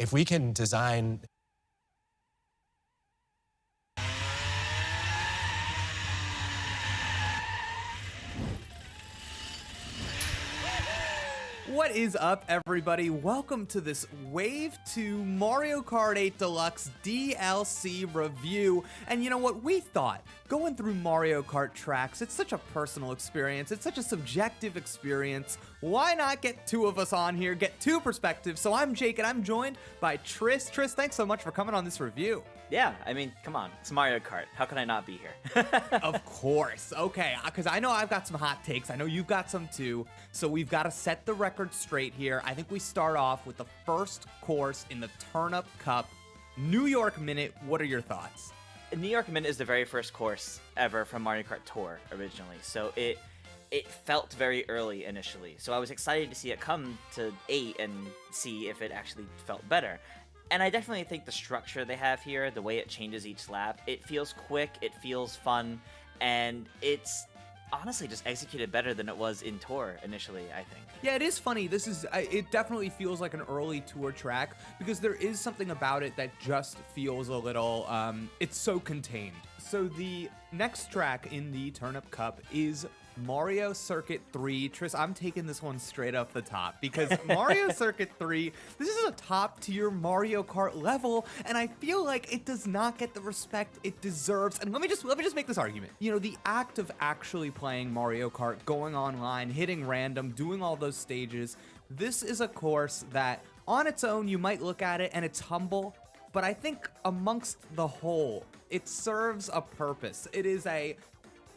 if we can design What is up, everybody? Welcome to this Wave 2 Mario Kart 8 Deluxe DLC review. And you know what? We thought going through Mario Kart tracks, it's such a personal experience. It's such a subjective experience. Why not get two of us on here, get two perspectives? So I'm Jake, and I'm joined by Tris. Tris, thanks so much for coming on this review. Yeah, I mean, come on. It's Mario Kart. How can I not be here? Of course. Okay, because I know I've got some hot takes. I know you've got some too. So we've got to set the record straight here. I think we start off with the first course in the Turnip Cup, New York Minute. What are your thoughts? New York Minute is the very first course ever from Mario Kart Tour originally, so it felt very early initially. So I was excited to see it come to 8 and see if it actually felt better. And I definitely think the structure they have here, the way it changes each lap, it feels quick, it feels fun, and it's honestly just executed better than it was in Tour initially, I think. Yeah, it is funny. It definitely feels like an early Tour track because there is something about it that just feels a little, it's so contained. So the next track in the Turnip Cup is Mario Circuit 3. Tris, I'm taking this one straight off the top because Mario Circuit 3, this is a top tier Mario Kart level, and I feel like it does not get the respect it deserves. And let me just make this argument. You know, the act of actually playing Mario Kart, going online, hitting random, doing all those stages, this is a course that on its own you might look at it and it's humble, but I think amongst the whole, it serves a purpose. It is a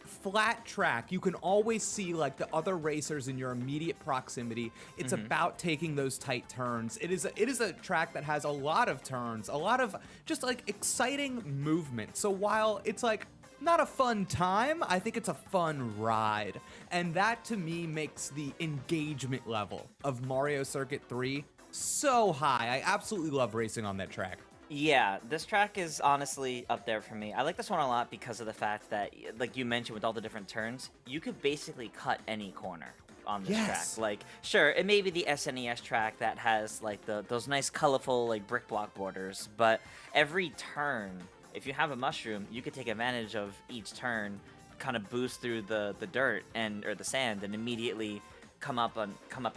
flat track. You can always see like the other racers in your immediate proximity. It's about taking those tight turns. It is a track that has a lot of turns, a lot of just like exciting movement. So while it's like not a fun time, I think it's a fun ride. And that to me makes the engagement level of Mario Circuit 3 so high. I absolutely love racing on that track. Yeah, this track is honestly up there for me. I like this one a lot because of the fact that, like you mentioned with all the different turns, you could basically cut any corner on this track. Like, sure, it may be the SNES track that has like those nice colorful like brick block borders, but every turn, if you have a mushroom, you could take advantage of each turn, kind of boost through the dirt or the sand, and immediately come up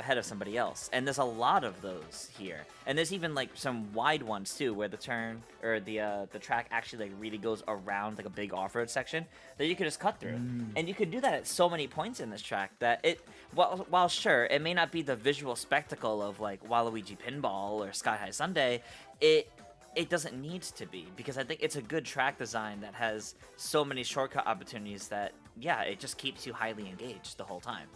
ahead of somebody else. And there's a lot of those here, and there's even like some wide ones too, where the turn or the track actually like really goes around like a big off-road section that you could just cut through. And you could do that at so many points in this track that while sure it may not be the visual spectacle of like Waluigi Pinball or Sky High Sundae, it doesn't need to be, because I think it's a good track design that has so many shortcut opportunities that, yeah, it just keeps you highly engaged the whole time.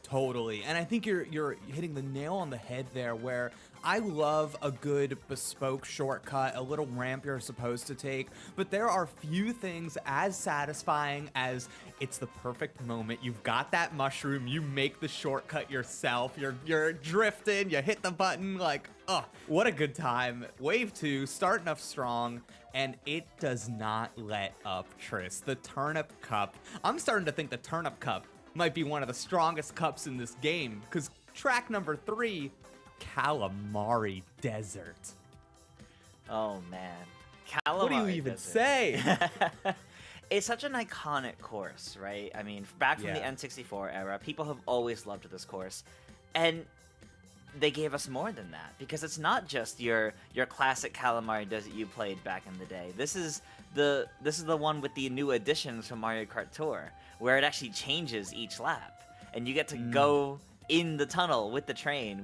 Totally. And I think you're hitting the nail on the head there, where I love a good bespoke shortcut, a little ramp you're supposed to take, but there are few things as satisfying as it's the perfect moment. You've got that mushroom, you make the shortcut yourself, you're drifting, you hit the button, like, oh, what a good time. Wave 2 starting off strong, and it does not let up, Tris. The Turnip Cup. I'm starting to think the Turnip Cup might be one of the strongest cups in this game, because track number 3, Kalimari Desert. Oh man, Kalimari What do you even Desert. say? It's such an iconic course, right? I mean, back from the N64 era, people have always loved this course, and they gave us more than that, because it's not just your classic Kalimari Desert you played back in the day. This is the one with the new additions from Mario Kart Tour, where it actually changes each lap, and you get to go in the tunnel with the train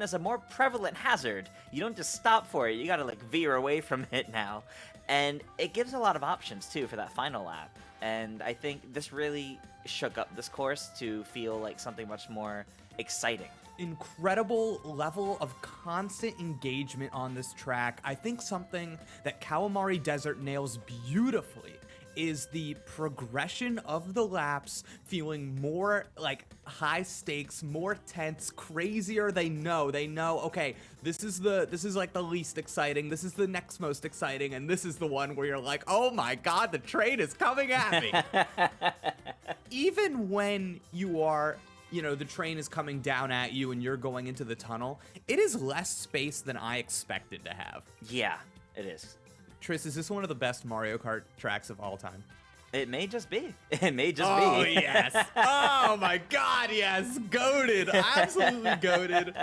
as a more prevalent hazard. You don't just stop for it, you gotta like veer away from it now. And it gives a lot of options too for that final lap. And I think this really shook up this course to feel like something much more exciting. Incredible level of constant engagement on this track. I think something that Kalimari Desert nails beautifully is the progression of the laps feeling more like high stakes, more tense, crazier. They know, okay, this is like the least exciting, this is the next most exciting, and this is the one where you're like, oh my god, the train is coming at me. Even when you are, you know, the train is coming down at you and you're going into the tunnel, it is less space than I expected to have. Yeah, it is. Tris, is this one of the best Mario Kart tracks of all time? It may just be. It may just be. Oh, yes. Oh, my God, yes. Goated. Absolutely goated.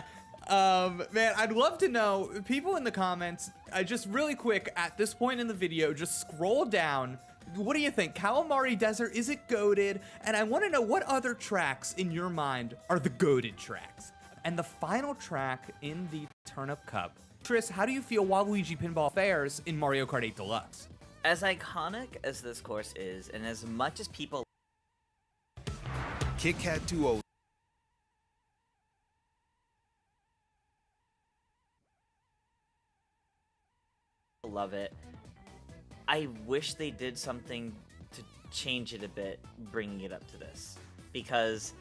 Man, I'd love to know, people in the comments, just really quick, at this point in the video, just scroll down. What do you think? Calamari Desert, is it goated? And I want to know what other tracks in your mind are the goated tracks. And the final track in the Turnip Cup. Tris, how do you feel Waluigi Pinball fares in Mario Kart 8 Deluxe? As iconic as this course is, and as much as people Kit Kat 2.0 love it, I wish they did something to change it a bit, bringing it up to this. Because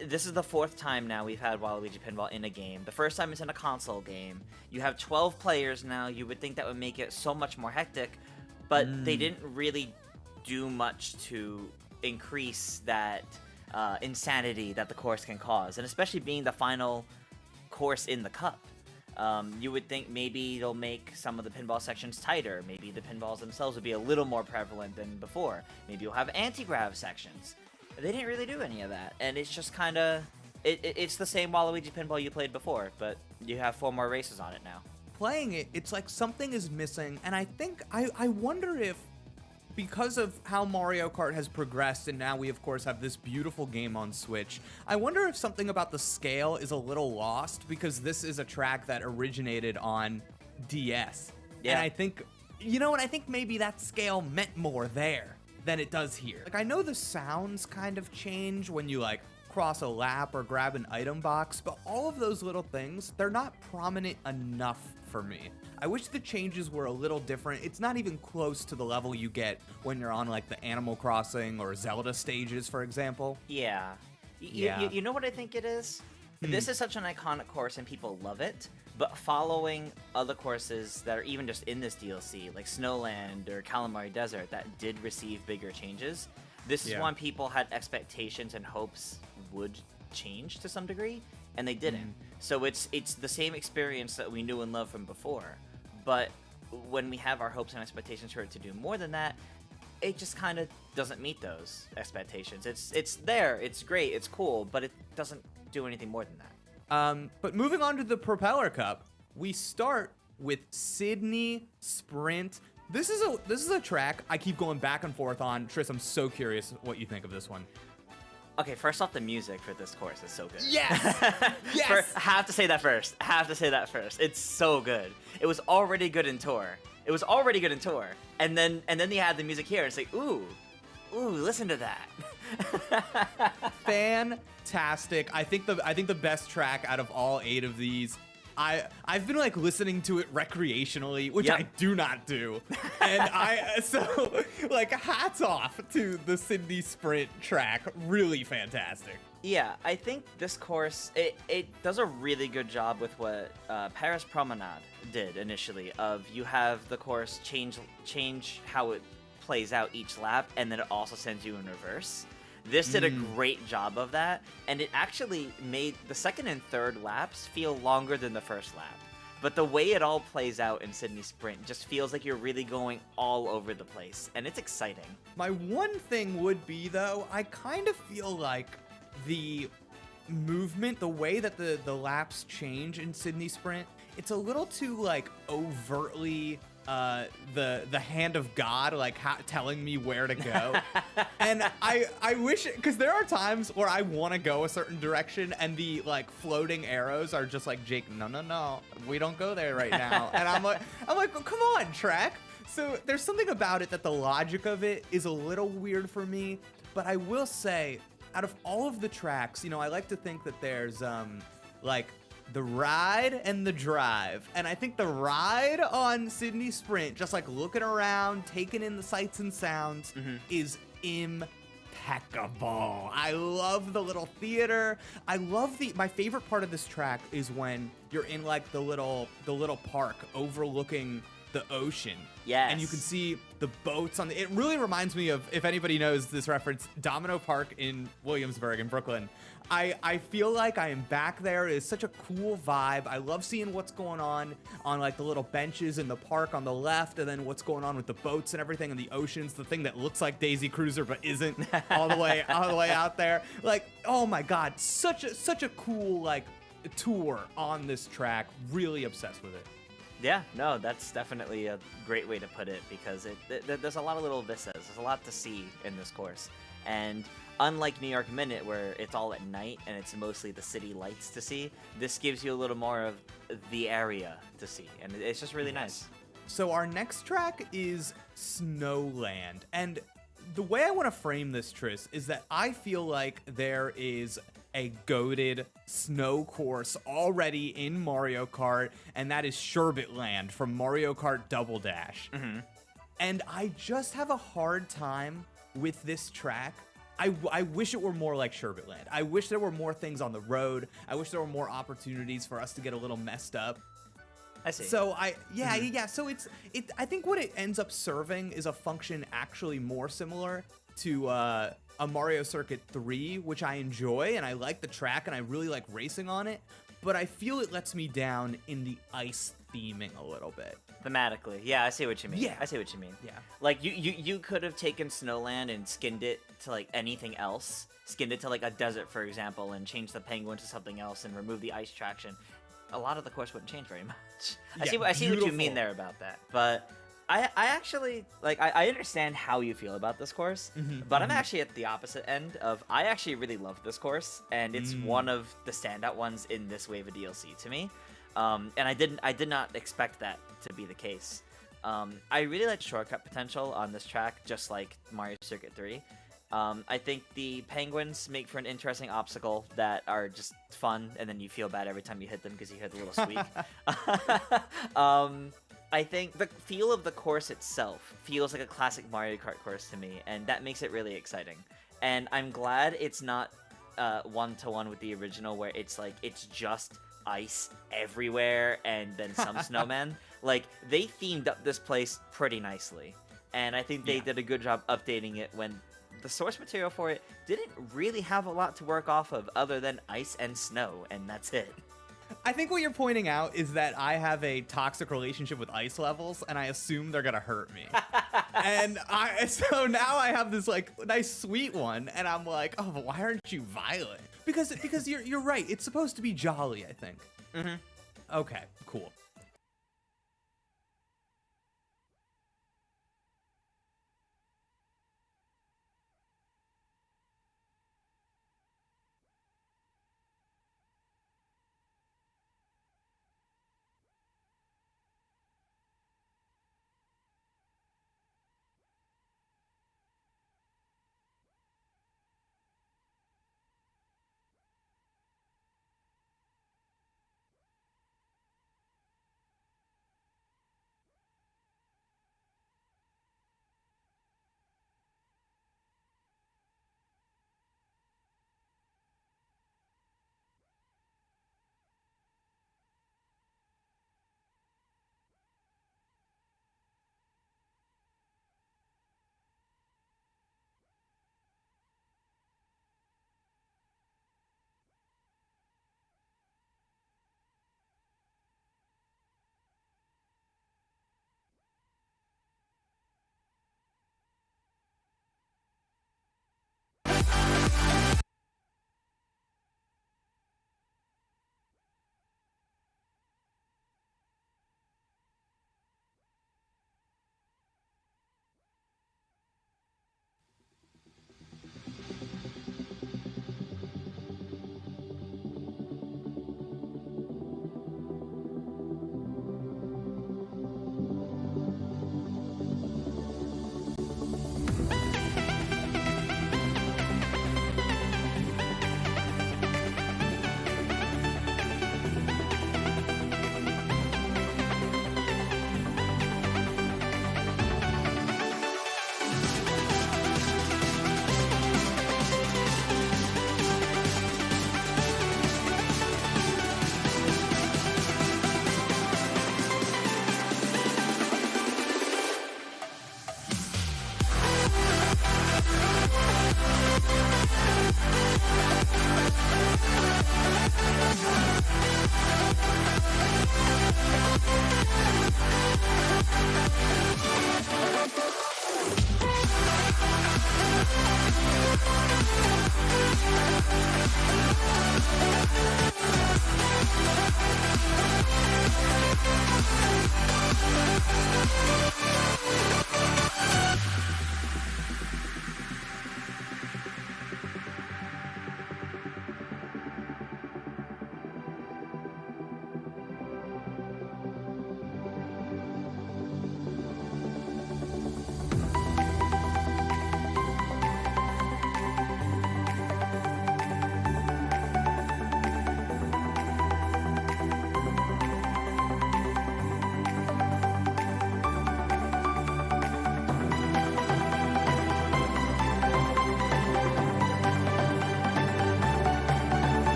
this is the 4th time now we've had Waluigi Pinball in a game. The first time it's in a console game. You have 12 players now. You would think that would make it so much more hectic, but they didn't really do much to increase that insanity that the course can cause, and especially being the final course in the cup. You would think maybe they'll make some of the pinball sections tighter. Maybe the pinballs themselves would be a little more prevalent than before. Maybe you'll have anti-grav sections. They didn't really do any of that, and it's just kind of... It's the same Waluigi Pinball you played before, but you have 4 more races on it now. Playing it, it's like something is missing, and I think, I wonder if, because of how Mario Kart has progressed, and now we of course have this beautiful game on Switch, I wonder if something about the scale is a little lost, because this is a track that originated on DS. Yeah. And I think, you know, and I think maybe that scale meant more there than it does here. Like, I know the sounds kind of change when you, like, cross a lap or grab an item box, but all of those little things, they're not prominent enough for me. I wish the changes were a little different. It's not even close to the level you get when you're on, like, the Animal Crossing or Zelda stages, for example. Yeah. You know what I think it is? This is such an iconic course and people love it, but following other courses that are even just in this DLC, like Snowland or Calamari Desert, that did receive bigger changes, this is one people had expectations and hopes would change to some degree, and they didn't. So it's the same experience that we knew and loved from before, but when we have our hopes and expectations for it to do more than that, it just kind of doesn't meet those expectations. It's there, it's great, it's cool, but it doesn't do anything more than that. But moving on to the Propeller Cup, we start with Sydney Sprint. This is a track I keep going back and forth on. Tris, I'm so curious what you think of this one. Okay, first off, the music for this course is so good. Yes! Yes! I have to say that first. It's so good. It was already good in Tour. And then they had the music here. And it's like, ooh, listen to that. Fantastic. I think the best track out of all 8 of these. I've been like listening to it recreationally, which I do not do. And so like hats off to the Sydney Sprint track. Really fantastic. Yeah, I think this course, it does a really good job with what Paris Promenade did initially, of you have the course change how it plays out each lap, and then it also sends you in reverse. This did a great job of that, and it actually made the second and third laps feel longer than the first lap. But the way it all plays out in Sydney Sprint just feels like you're really going all over the place, and it's exciting. My one thing would be, though, I kind of feel like the movement, the way that the laps change in Sydney Sprint, it's a little too, like, overtly the hand of God, like telling me where to go. And I wish, because there are times where I want to go a certain direction and the like floating arrows are just like, Jake, no, we don't go there right now. And I'm like, well, come on, track. So there's something about it that the logic of it is a little weird for me, but I will say, out of all of the tracks, you know, I like to think that there's like the ride and the drive. And I think the ride on Sydney Sprint, just like looking around, taking in the sights and sounds, is impeccable. I love the little theater. I love my favorite part of this track is when you're in like the little park overlooking the ocean. Yes. And you can see the boats on the. It really reminds me of, if anybody knows this reference, Domino Park in Williamsburg in Brooklyn. I feel like I am back there. It is such a cool vibe. I love seeing what's going on like the little benches in the park on the left, and then what's going on with the boats and everything in the oceans. The thing that looks like Daisy Cruiser but isn't all the way out there. Like, oh my God, such a cool like tour on this track. Really obsessed with it. Yeah, no, that's definitely a great way to put it, because there's a lot of little vistas. There's a lot to see in this course. And unlike New York Minute, where it's all at night and it's mostly the city lights to see, this gives you a little more of the area to see. And it's just really nice. So our next track is Snowland. And the way I want to frame this, Tris, is that I feel like there is a goated snow course already in Mario Kart, and that is Sherbetland from Mario Kart Double Dash. Mm-hmm. And I just have a hard time with this track. I wish it were more like Sherbetland. I wish there were more things on the road. I wish there were more opportunities for us to get a little messed up. I see. So yeah. So I think what it ends up serving is a function actually more similar to a Mario Circuit 3, which I enjoy, and I like the track, and I really like racing on it. But I feel it lets me down in the ice theming a little bit. Thematically, yeah, I see what you mean. Yeah. I see what you mean. Yeah. Like you could have taken Snowland and skinned it to like anything else, skinned it to like a desert, for example, and changed the penguin to something else and remove the ice traction. A lot of the course wouldn't change very much. I see what you mean there about that. But I actually like I understand how you feel about this course, but I'm actually at the opposite end of I actually really love this course, and it's one of the standout ones in this wave of DLC to me. And I did not expect that to be the case. I really like shortcut potential on this track, just like Mario Circuit 3. I think the penguins make for an interesting obstacle that are just fun, and then you feel bad every time you hit them because you hear the little squeak. I think the feel of the course itself feels like a classic Mario Kart course to me, and that makes it really exciting. And I'm glad it's not one-to-one with the original, where it's like it's just ice everywhere and then some snowmen. Like, they themed up this place pretty nicely, and I think they did a good job updating it when the source material for it didn't really have a lot to work off of other than ice and snow, and that's it. I think what you're pointing out is that I have a toxic relationship with ice levels, and I assume they're gonna hurt me. And so now I have this like nice sweet one, and I'm like, oh, but why aren't you violent? Because you're right. It's supposed to be jolly, I think. Mm-hmm. Okay, cool.